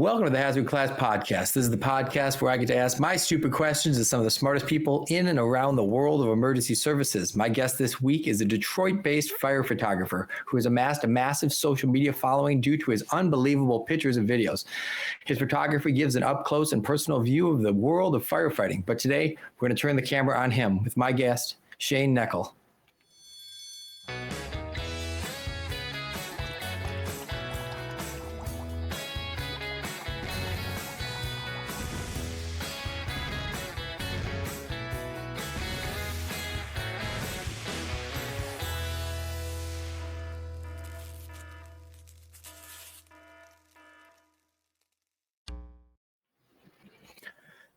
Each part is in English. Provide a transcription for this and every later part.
Welcome to the Hazard Class Podcast. This is the podcast where I get to ask my stupid questions to some of the smartest people in and around the world of emergency services. My guest this week is a Detroit-based fire photographer who has amassed a massive social media following due to his unbelievable pictures and videos. His photography gives an up-close and personal view of the world of firefighting. But today, we're going to turn the camera on him with my guest, Shane Neckel.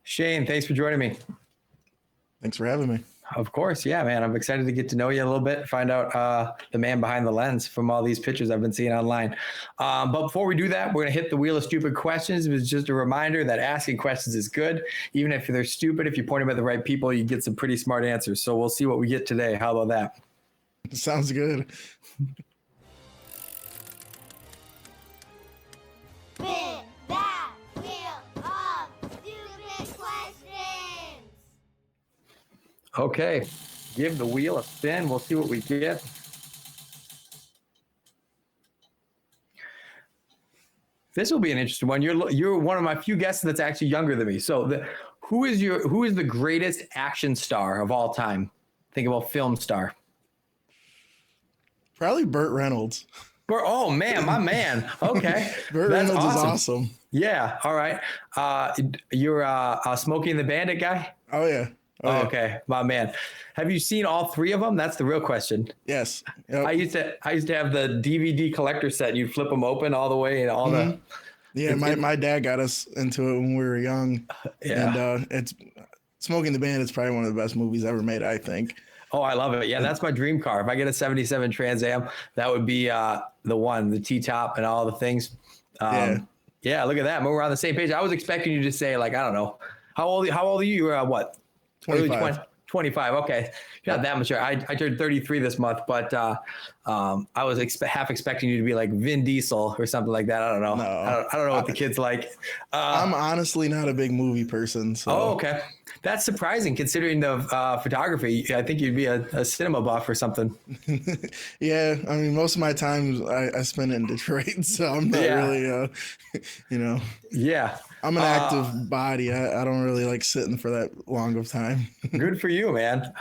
Shane, thanks for joining me. Thanks for having me. Of course. Yeah, man. I'm excited to get to know you a little bit, find out the man behind the lens from all these pictures I've been seeing online. But before we do that, we're going to hit the wheel of stupid questions. It was just a reminder that asking questions is good. Even if they're stupid, if you point them at the right people, you get some pretty smart answers. So we'll see what we get today. How about that? Sounds good. Okay, give the wheel a spin. We'll see what we get. This will be an interesting one. You're one of my few guests that's actually younger than me. So who is the greatest action star of all time? Think about film star. Probably Burt Reynolds. Oh man, my man. Okay, Burt Reynolds is awesome. Yeah. All right. You're Smokey and the Bandit guy. Oh yeah. Oh, okay, my man. Have you seen all three of them? That's the real question. Yes. Yep. I used to have the DVD collector set. You'd flip them open all the way and all the. Yeah, my dad got us into it when we were young. Yeah. And it's Smoking the Bandit is probably one of the best movies ever made, I think. Oh, I love it. Yeah, that's my dream car. If I get a 77 Trans Am, that would be the one, the T-top and all the things. Yeah, look at that. We're on the same page. I was expecting you to say, like, I don't know. How old are you? You were what? 25. 25. Okay. You're not that mature. I turned 33 this month, but I was half expecting you to be like Vin Diesel or something like that. I don't know. No, I don't know what the kid's like. I'm honestly not a big movie person. So. Oh, okay. That's surprising considering the photography. I think you'd be a cinema buff or something. Yeah. I mean, most of my time I spend in Detroit, so I'm not really, Yeah. I'm an active body. I don't really like sitting for that long of time. Good for you, man.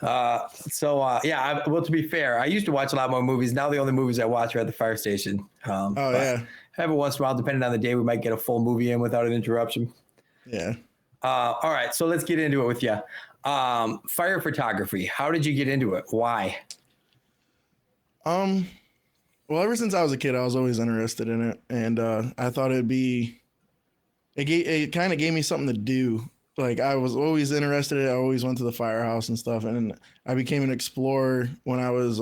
Well, to be fair, I used to watch a lot more movies. Now the only movies I watch are at the fire station. Yeah. Every once in a while, depending on the day, we might get a full movie in without an interruption. Yeah. All right. So let's get into it with you. Fire photography. How did you get into it? Why? Well, ever since I was a kid, I was always interested in it. And I thought it kind of gave me something to do. Like I was always interested. I always went to the Firehouse and stuff. And I became an explorer when I was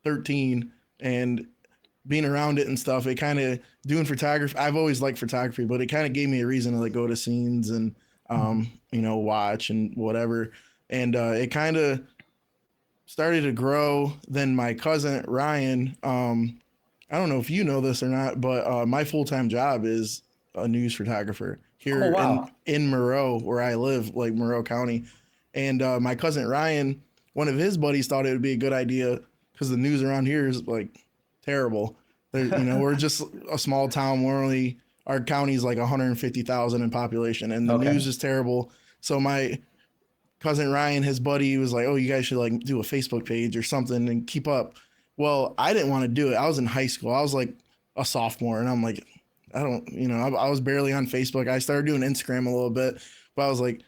13, and being around it and stuff, it kind of doing photography. I've always liked photography, but it kind of gave me a reason to like go to scenes and, watch and whatever. And it kind of started to grow. Then my cousin, Ryan, I don't know if you know this or not, but my full-time job is a news photographer here in Monroe, where I live, like Monroe County. And my cousin Ryan, one of his buddies thought it would be a good idea because the news around here is like terrible. We're just a small town. Our county's like 150,000 in population, and the news is terrible. So my cousin Ryan, his buddy, was like, "Oh, you guys should like do a Facebook page or something and keep up." Well, I didn't want to do it. I was in high school. I was like a sophomore, and I'm like, I was barely on Facebook. I started doing Instagram a little bit, but I was like,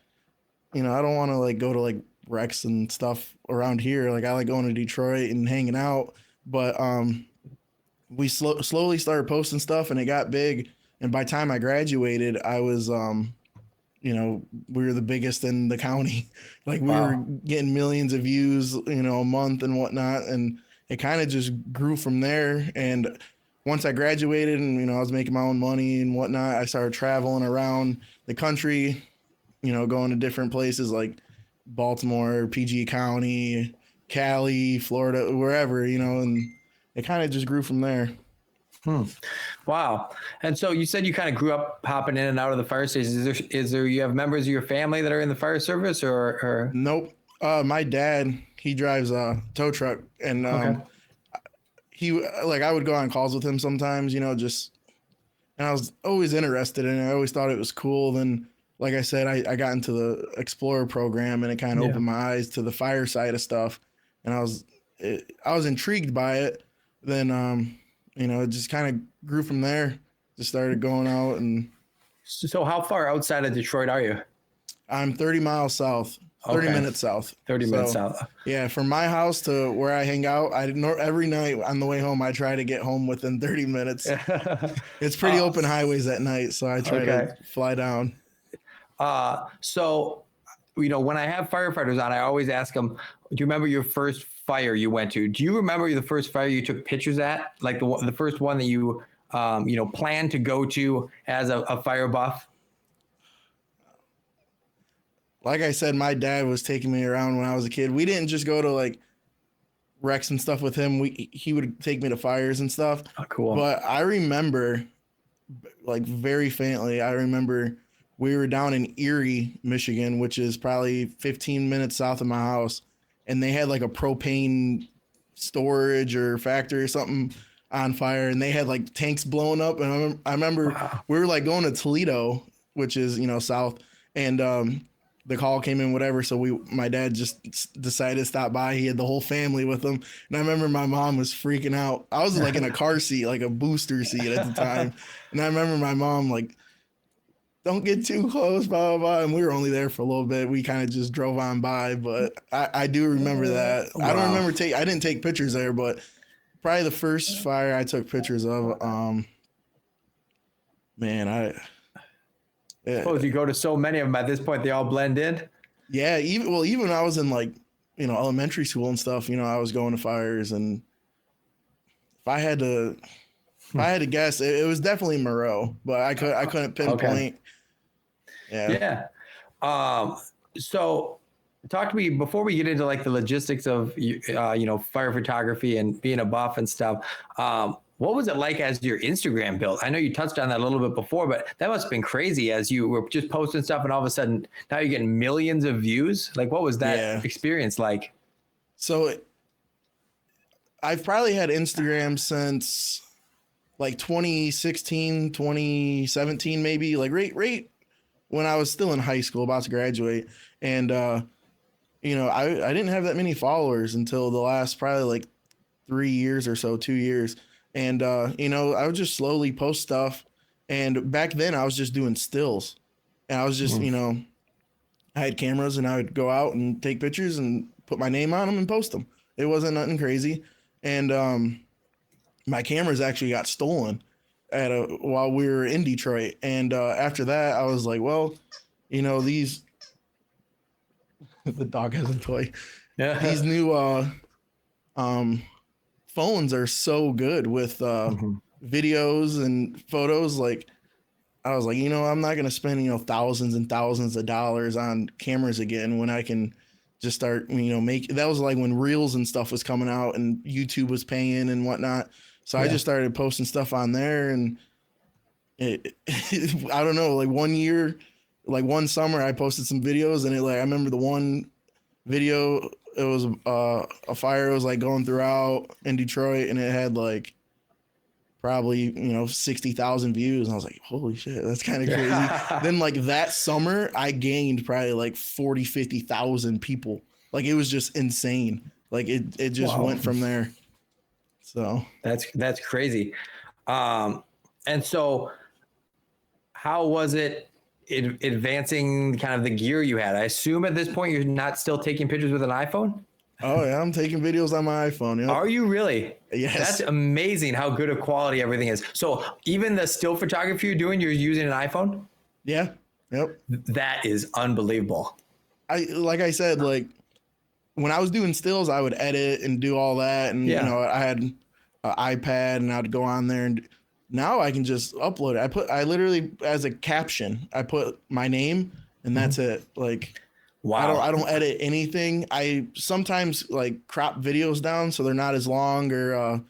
I don't want to like go to like Rex and stuff around here. Like I like going to Detroit and hanging out, but we slowly started posting stuff, and it got big. And by the time I graduated, I was, we were the biggest in the county. Like we were getting millions of views, a month and whatnot. And it kind of just grew from there. And once I graduated and, I was making my own money and whatnot, I started traveling around the country, going to different places like Baltimore, PG County, Cali, Florida, wherever, and it kind of just grew from there. Wow. And so you said you kind of grew up popping in and out of the fire stations. Is there you have members of your family that are in the fire service or? Nope. My dad, he drives a tow truck, and Okay. he like I would go on calls with him sometimes, just and I was always interested in it. I always thought it was cool. Then, like I said, I got into the Explorer program, and it kind of opened my eyes to the fire side of stuff, and I was intrigued by it. Then, it just kind of grew from there. Just started going out, and So how far outside of Detroit are you? I'm 30 miles south, 30 Okay. minutes south. 30 minutes south. Yeah, from my house to where I hang out, every night on the way home, I try to get home within 30 minutes. It's pretty open highways at night, so I try to fly down. So, when I have firefighters on, I always ask them, do you remember your first fire you went to? Do you remember the first fire you took pictures at? Like the first one that you, planned to go to as a fire buff? Like I said, my dad was taking me around when I was a kid. We didn't just go to like wrecks and stuff with him. He would take me to fires and stuff. Oh, cool. But I remember, like very faintly, we were down in Erie, Michigan, which is probably 15 minutes south of my house, and they had like a propane storage or factory or something on fire, and they had like tanks blowing up. And I remember we were like going to Toledo, which is south, and the call came in, whatever. So my dad just decided to stop by. He had the whole family with him. And I remember my mom was freaking out. I was like in a car seat, like a booster seat at the time. And I remember my mom like, don't get too close, blah, blah, blah. And we were only there for a little bit. We kind of just drove on by, but I do remember that. Wow. I don't remember I didn't take pictures there, but probably the first fire I took pictures of, I suppose you go to so many of them at this point, they all blend in. Yeah. Even when I was in like, elementary school and stuff, I was going to fires, and if I had to guess, it was definitely Moreau, but I couldn't pinpoint. Okay. Yeah. So talk to me before we get into like the logistics of, fire photography and being a buff and stuff. What was it like as your Instagram built? I know you touched on that a little bit before, but that must have been crazy as you were just posting stuff and all of a sudden now you're getting millions of views. Like, what was that experience like? So I've probably had Instagram since like 2016, 2017, maybe, like right when I was still in high school, about to graduate. And, I didn't have that many followers until the last probably like 3 years or so, 2 years. And, I would just slowly post stuff. And back then I was just doing stills, and I was just, I had cameras, and I would go out and take pictures and put my name on them and post them. It wasn't nothing crazy. And, my cameras actually got stolen while we were in Detroit. And, after that I was like, well, the dog has a toy. Yeah. These new, phones are so good with videos and photos. Like, I was like, I'm not going to spend, thousands and thousands of dollars on cameras again when I can just start, that was like when Reels and stuff was coming out and YouTube was paying and whatnot. So I just started posting stuff on there, and I don't know, like one summer I posted some videos, and I remember the one video, it was a fire was like going throughout in Detroit, and it had like probably 60,000 views, and I was like, holy shit, that's kind of crazy. Then like that summer I gained probably like 50,000 people. Like, it was just insane. Like it just went from there. So that's crazy. And so how was it advancing kind of the gear you had? I assume at this point you're not still taking pictures with an iPhone? Oh yeah, I'm taking videos on my iPhone. Yep. Are you really? Yes. That's amazing how good of quality everything is. So even the still photography you're doing, you're using an iPhone? Yeah. Yep. That is unbelievable. Like I said, like when I was doing stills, I would edit and do all that. And, I had an iPad, and I'd go on there, and now I can just upload it. I literally, as a caption, I put my name, and that's it. Like, wow. I don't edit anything. I sometimes like crop videos down so they're not as long, or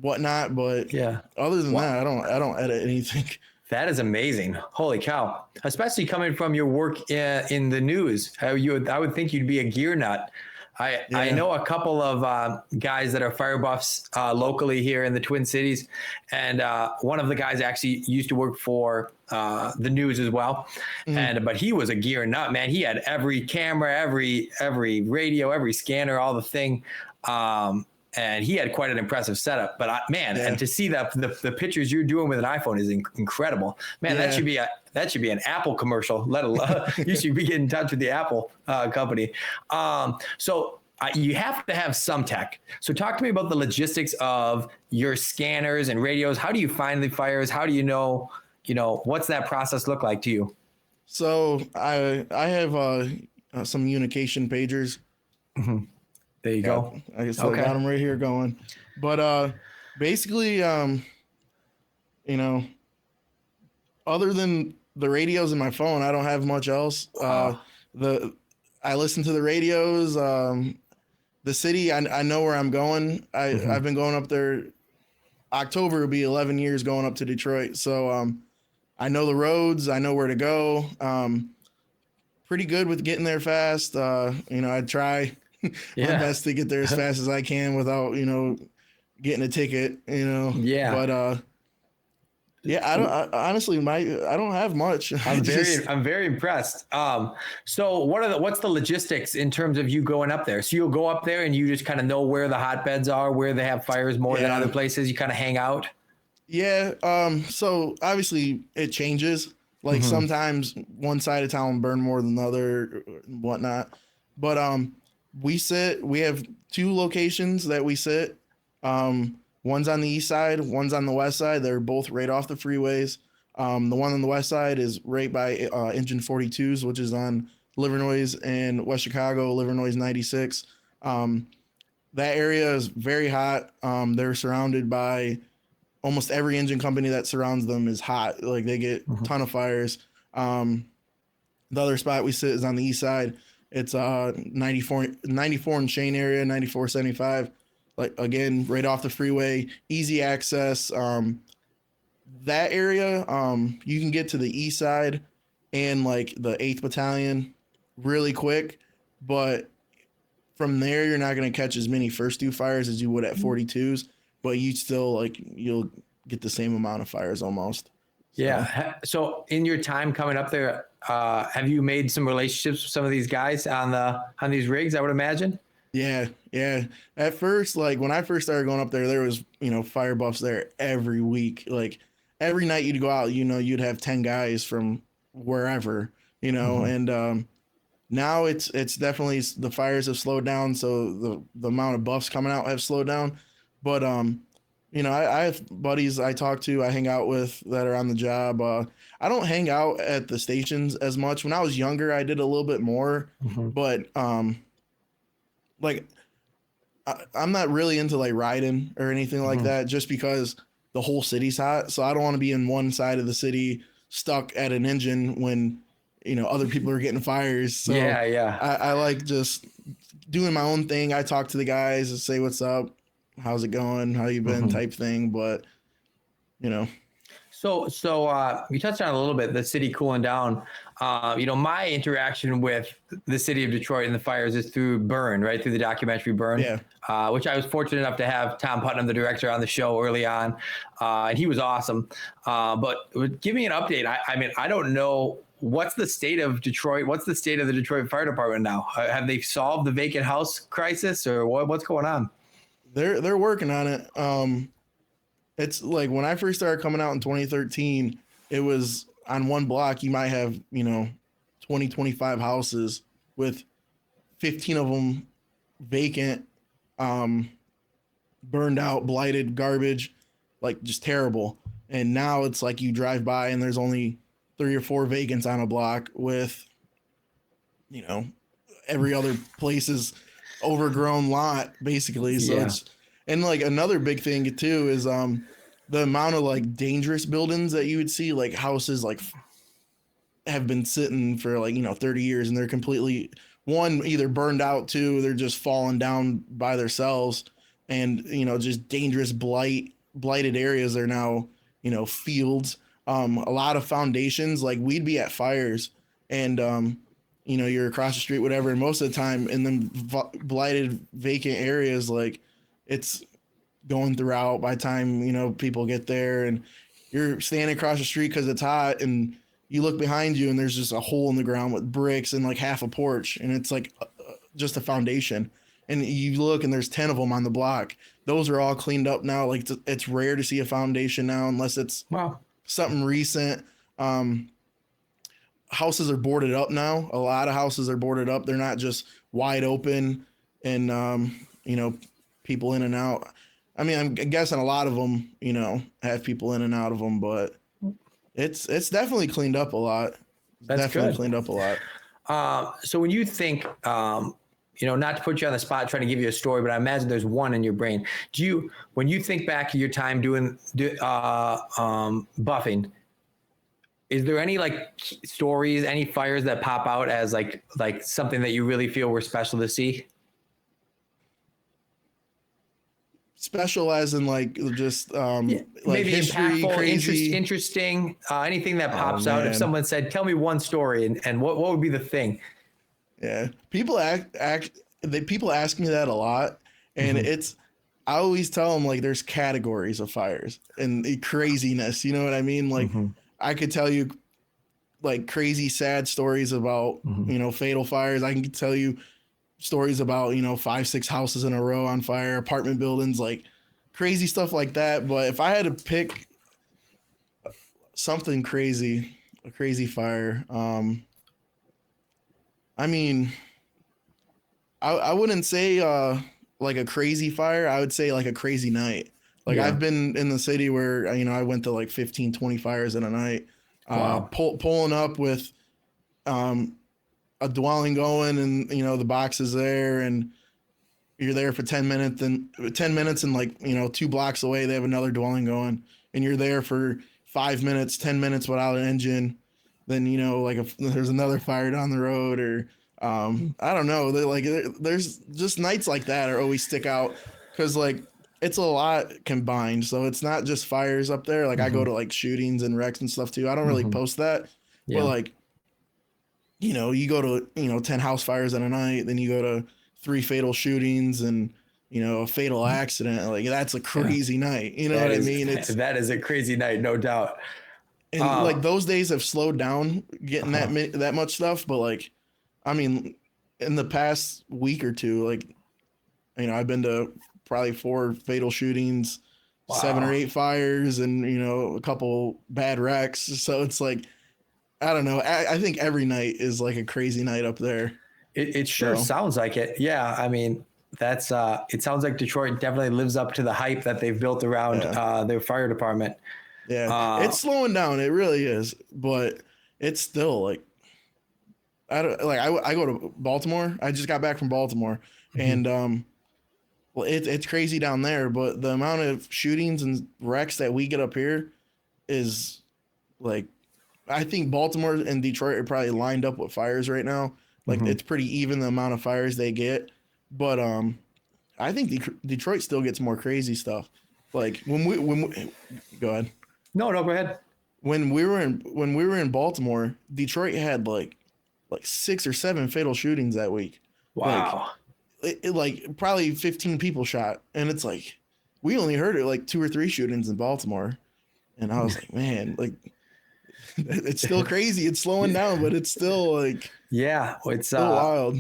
whatnot. But Yeah. other than that, I don't edit anything. That is amazing. Holy cow. Especially coming from your work in the news. I would think you'd be a gear nut. I know a couple of guys that are fire buffs locally here in the Twin Cities. And one of the guys actually used to work for the news as well. But he was a gear nut, man. He had every camera, every radio, every scanner, all the thing. And he had quite an impressive setup. But and to see the pictures you're doing with an iPhone is incredible, man. Yeah. That should be an Apple commercial. Let alone you should be getting in touch with the Apple company. So you have to have some tech. So talk to me about the logistics of your scanners and radios. How do you find the fires? How do you know? What's that process look like to you? So I have some unication pagers. Mm-hmm. There you go. I guess I got them right here going. But basically, other than the radios in my phone, I don't have much else. I listen to the radios. The city, I know where I'm going. I've been going up there. October will be 11 years going up to Detroit. So I know the roads. I know where to go. Pretty good with getting there fast. I try my best to get there as fast as I can without, getting a ticket, Yeah. But honestly, I don't have much. I'm very impressed. So what's the logistics in terms of you going up there? So you'll go up there and you just kind of know where the hotbeds are, where they have fires more than other places. You kind of hang out. Yeah. So obviously it changes. Like sometimes one side of town burn more than the other and whatnot. But we have 2 locations that we sit. One's on the east side, one's on the west side. They're both right off the freeways. The one on the west side is right by Engine 42s, which is on Livernois and West Chicago, Livernois 96. That area is very hot. They're surrounded by almost every engine company that surrounds them is hot. Like they get a ton of fires. The other spot we sit is on the east side. It's 94 in Shane area, 9475. Like again, right off the freeway, easy access. That area, you can get to the east side and like the 8th Battalion really quick, but from there you're not going to catch as many first due fires as you would at 42s, but you still you'll get the same amount of fires almost. Yeah. So in your time coming up there, have you made some relationships with some of these guys on these rigs, I would imagine? Yeah. At first, like when I first started going up there was, fire buffs there every week. Like every night you'd go out, you'd have 10 guys from wherever, and now it's definitely the fires have slowed down. So the amount of buffs coming out have slowed down. But, I have buddies I talk to, I hang out with that are on the job. I don't hang out at the stations as much. When I was younger, I did a little bit more, but, I'm not really into like riding or anything like that just because the whole city's hot. So I don't want to be in one side of the city stuck at an engine when, other people are getting fires. So I like just doing my own thing. I talk to the guys and say, what's up? How's it going? How you been type thing. But, So you touched on a little bit, the city cooling down. My interaction with the city of Detroit and the fires is through Burn, right? Through the documentary Burn, which I was fortunate enough to have Tom Putnam, the director, on the show early on. And he was awesome. But give me an update. I don't know. What's the state of Detroit? What's the state of the Detroit Fire Department now? Have they solved the vacant house crisis or what's going on? They're working on it. It's like when I first started coming out in 2013, it was on one block, you might have, 20, 25 houses with 15 of them vacant, burned out, blighted, garbage, like just terrible. And now it's like you drive by and there's only 3 or 4 vacants on a block with, every other place is overgrown lot basically. So it's, and like another big thing too is the amount of like dangerous buildings that you would see, like houses like have been sitting for like 30 years and they're completely either burned out, 2 they're just falling down by themselves, and, just dangerous blighted areas are now, fields. A lot of foundations, like we'd be at fires and, you're across the street, whatever. And most of the time in them blighted vacant areas, like it's going throughout by the time, people get there, and you're standing across the street because it's hot, and you look behind you and there's just a hole in the ground with bricks and like half a porch, and it's like just a foundation. And you look and there's 10 of them on the block. Those are all cleaned up now. Like it's rare to see a foundation now unless it's something recent. Houses are boarded up now. A lot of houses are boarded up. They're not just wide open and, people in and out. I mean, I'm guessing a lot of them, have people in and out of them, but it's definitely cleaned up a lot. That's definitely good. Cleaned up a lot. So when you think, not to put you on the spot, trying to give you a story, but I imagine there's one in your brain. When you think back to your time doing buffing, is there any like stories, any fires that pop out as like something that you really feel were special to see? Special as in like just like maybe history, impactful, crazy, interesting, anything that pops out. If someone said, "Tell me one story," and what would be the thing? Yeah, people people ask me that a lot, and I always tell them like there's categories of fires and the craziness. You know what I mean? Like I could tell you like crazy, sad stories about fatal fires. I can tell you stories about 5-6 houses in a row on fire, apartment buildings, like crazy stuff like that. But if I had to pick something crazy, a crazy fire, I mean, I wouldn't say like a crazy fire. I would say like a crazy night. Like I've been in the city where I went to like 15, 20 fires in a night. Pulling up with a dwelling going, and the box is there, and you're there for 10 minutes, and like 2 blocks away they have another dwelling going, and you're there for 5 minutes, 10 minutes without an engine. Then like if there's another fire down the road, or I don't know, there's just nights like that are always stick out because like it's a lot combined. So it's not just fires up there. Like I go to like shootings and wrecks and stuff too. I don't really post that, but like you go to 10 house fires in a night, then you go to 3 fatal shootings and a fatal accident. Like that's a crazy night. You know what I mean? That is a crazy night, no doubt. And like those days have slowed down getting that much stuff. But like, I mean, in the past week or two, like, I've been to probably 4 fatal shootings, 7 or 8 fires, and, a couple bad wrecks. So it's like, I don't know. I think every night is like a crazy night up there. It sure sounds like it. Yeah. I mean, that's it sounds like Detroit definitely lives up to the hype that they've built around their fire department. Yeah, it's slowing down. It really is, but it's still like I go to Baltimore. I just got back from Baltimore, and well, it's crazy down there. But the amount of shootings and wrecks that we get up here is like, I think Baltimore and Detroit are probably lined up with fires right now. Like it's pretty even the amount of fires they get, but I think Detroit still gets more crazy stuff. Like when we go ahead. No, go ahead. When we were in Baltimore, Detroit had like 6 or 7 fatal shootings that week. Wow. Like probably 15 people shot, and it's like we only heard it like 2 or 3 shootings in Baltimore, and I was like, man, like it's still crazy. It's slowing down, but it's still like it's still wild.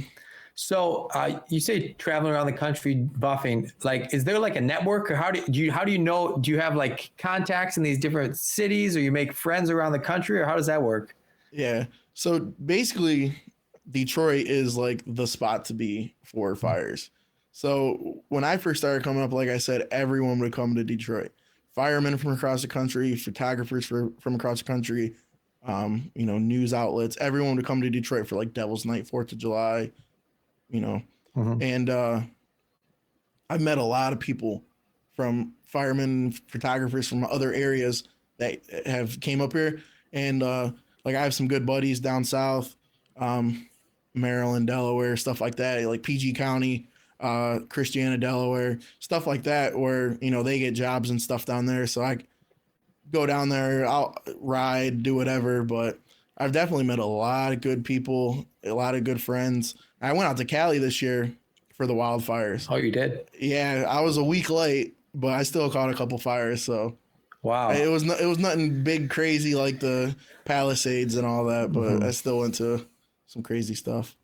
So you say traveling around the country buffing, like, is there like a network, or how do you know, do you have like contacts in these different cities, or you make friends around the country, or how does that work? Yeah. So basically Detroit is like the spot to be for fires. So when I first started coming up, like I said, everyone would come to Detroit. Firemen from across the country, photographers from across the country, news outlets, everyone would come to Detroit for like Devil's Night, 4th of July. And I've met a lot of people from firemen, photographers from other areas that have came up here. And like I have some good buddies down south, Maryland, Delaware, stuff like that, like PG County. Christiana, Delaware, stuff like that, where, you know, they get jobs and stuff down there. So I go down there, I'll ride, do whatever. But I've definitely met a lot of good people, a lot of good friends. I went out to Cali this year for the wildfires. Oh, you did? Yeah, I was a week late, but I still caught a couple fires. So Wow. it was nothing big crazy like the Palisades and all that, but I still went to some crazy stuff.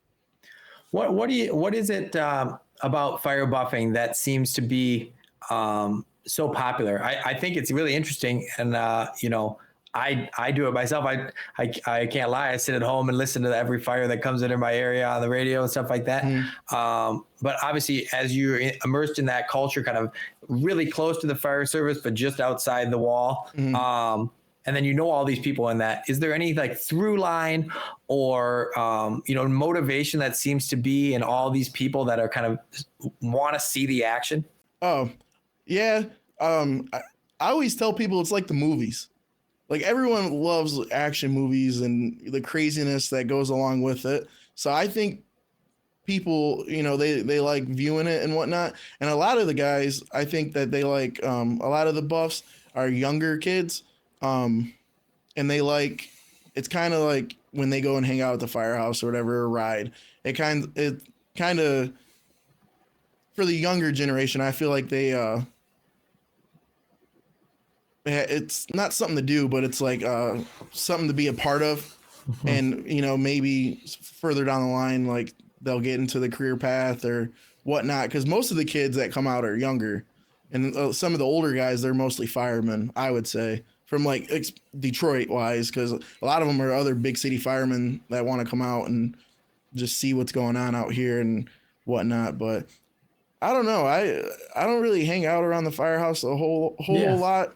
What is it about fire buffing that seems to be so popular? I think it's really interesting, and you know, I do it myself. I can't lie. I sit at home and listen to every fire that comes into my area on the radio and stuff like that. But obviously, as you're immersed in that culture, kind of really close to the fire service, but just outside the wall. And then, you know, all these people in that, is there any like through line or, you know, motivation that seems to be in all these people that are kind of want to see the action? Oh, yeah. I always tell people it's like the movies. Like, everyone loves action movies and the craziness that goes along with it. So I think people, you know, they like viewing it and whatnot. And a lot of the guys, I think that they like, a lot of the buffs are younger kids. And they like, it's kind of like when they go and hang out at the firehouse or whatever, or ride. It kind of, for the younger generation, I feel like they, it's not something to do, but it's like something to be a part of. And, you know, maybe further down the line, like they'll get into the career path or whatnot. Because most of the kids that come out are younger. And some of the older guys, they're mostly firemen, I would say, from like Detroit wise, because a lot of them are other big city firemen that want to come out and just see what's going on out here and whatnot. But I don't know. I don't really hang out around the firehouse a whole lot.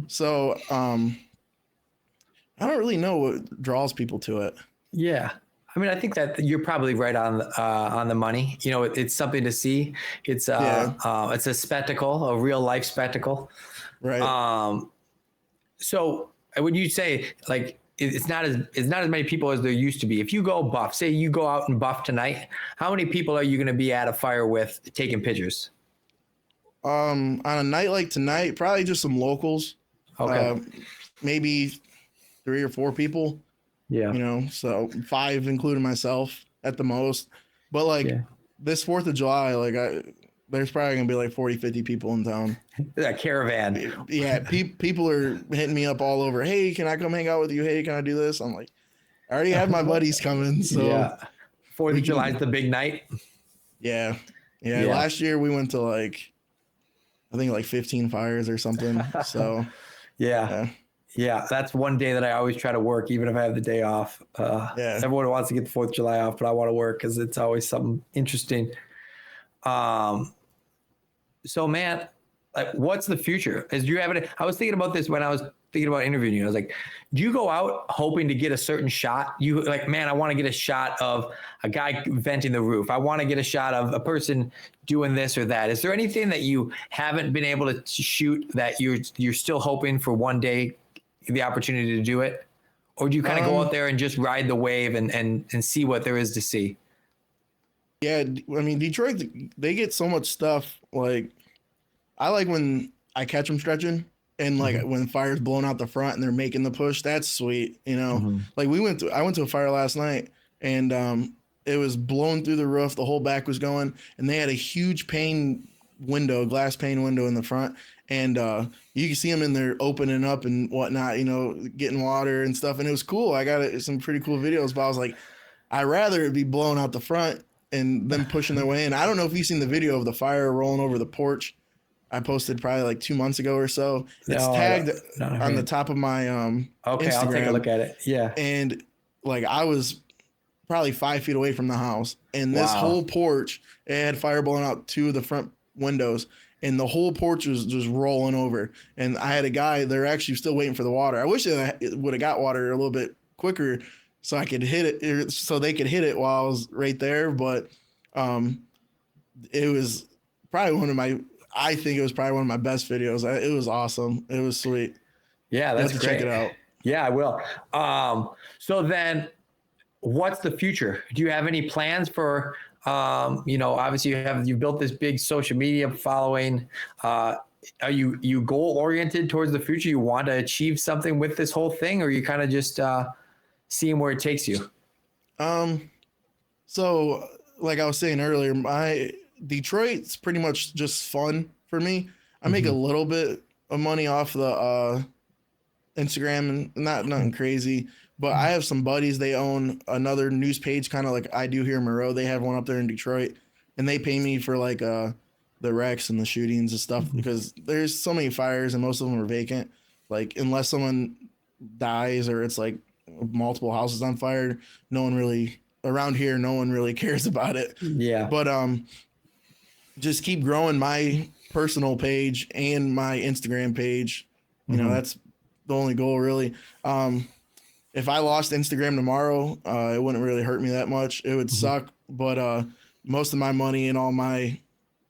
So I don't really know what draws people to it. Yeah. I mean, I think that you're probably right on the money. You know, it's something to see. It's it's a spectacle, a real life spectacle. Right. So when you say like it's not as many people as there used to be. If you go buff, say you go out and buff tonight, how many people are you going to be at a fire with taking pictures? On a night like tonight, probably just some locals. Okay. Maybe 3 or 4 people. Yeah. You know, so 5 including myself at the most. But like this 4th of July, like there's probably gonna be like 40, 50 people in town. A caravan. Yeah, people are hitting me up all over. Hey, can I come hang out with you? Hey, can I do this? I'm like, I already have my buddies coming. So yeah. 4th of July is the big night. Yeah. Last year we went to like, I think like 15 fires or something. So yeah, that's one day that I always try to work, even if I have the day off. Everyone wants to get the 4th of July off, but I want to work because it's always something interesting. So man, like, what's the future? I was thinking about this when I was thinking about interviewing you. I was like, do you go out hoping to get a certain shot? You like, man, I want to get a shot of a guy venting the roof. I want to get a shot of a person doing this or that. Is there anything that you haven't been able to shoot that you're still hoping for one day the opportunity to do it? Or do you kind of go out there and just ride the wave and see what there is to see? Yeah, I mean, Detroit, they get so much stuff. Like, I like when I catch them stretching and like when fire's blowing out the front and they're making the push. That's sweet, you know. Like I went to a fire last night and it was blowing through the roof. The whole back was going, and they had a huge glass pane window in the front, and you can see them in there opening up and whatnot, you know, getting water and stuff. And it was cool. I got some pretty cool videos, but I was like, I'd rather it be blowing out the front and them pushing their way in. I don't know if you've seen the video of the fire rolling over the porch. I posted probably like 2 months ago or so. It's tagged on the top of my okay, Instagram. I'll take a look at it. Yeah. And like I was probably 5 feet away from the house, and this whole porch, it had fire blowing out 2 of the front windows, and the whole porch was just rolling over. And I had a guy, they're actually still waiting for the water. I wish it would have got water a little bit quicker so I could hit it, so they could hit it while I was right there. But it was probably I think it was probably one of my best videos. It was awesome. It was sweet. Yeah, that's great. Check it out. Yeah, I will. So then what's the future? Do you have any plans for Obviously you've built this big social media following. Are you goal oriented towards the future? You want to achieve something with this whole thing, or are you kind of just seeing where it takes you? So like I was saying earlier, my Detroit's pretty much just fun for me. I make a little bit of money off the Instagram and nothing crazy, but I have some buddies. They own another news page, kind of like I do here in Monroe. They have one up there in Detroit, and they pay me for like the wrecks and the shootings and stuff because there's so many fires and most of them are vacant. Like unless someone dies or it's like multiple houses on fire, no one really around here. No one really cares about it. Yeah. But just keep growing my personal page and my Instagram page. You know, that's the only goal really. If I lost Instagram tomorrow, it wouldn't really hurt me that much. It would suck, but most of my money and all my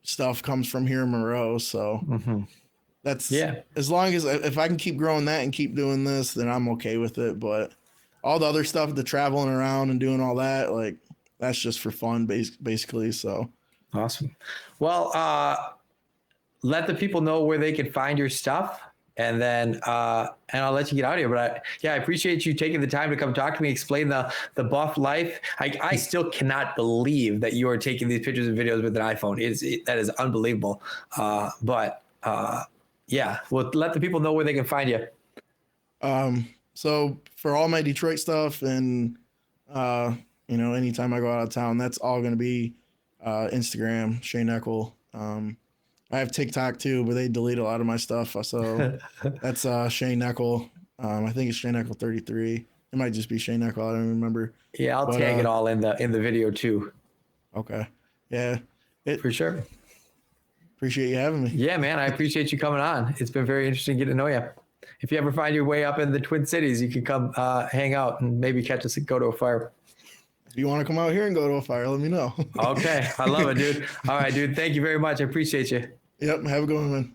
stuff comes from here in Monroe. So that's as long as if I can keep growing that and keep doing this, then I'm okay with it. But all the other stuff, the traveling around and doing all that, like that's just for fun, basically. So awesome. Well, let the people know where they can find your stuff. And then, and I'll let you get out of here. But I appreciate you taking the time to come talk to me, explain the buff life. I still cannot believe that you are taking these pictures and videos with an iPhone. That is unbelievable. But we'll let the people know where they can find you. So for all my Detroit stuff and, anytime I go out of town, that's all going to be Instagram, Shane Neckel. I have TikTok too, but they delete a lot of my stuff. So that's Shane Neckel. I think it's Shane Neckel 33. It might just be Shane Neckel. I don't remember. Yeah, I'll tag it all in the video too. Okay. Yeah. For sure. Appreciate you having me. Yeah, man. I appreciate you coming on. It's been very interesting getting to know you. If you ever find your way up in the Twin Cities, you can come hang out and maybe catch us and go to a fire. If you want to come out here and go to a fire, let me know. Okay. I love it, dude. All right, dude. Thank you very much. I appreciate you. Yep. Have a good one, man.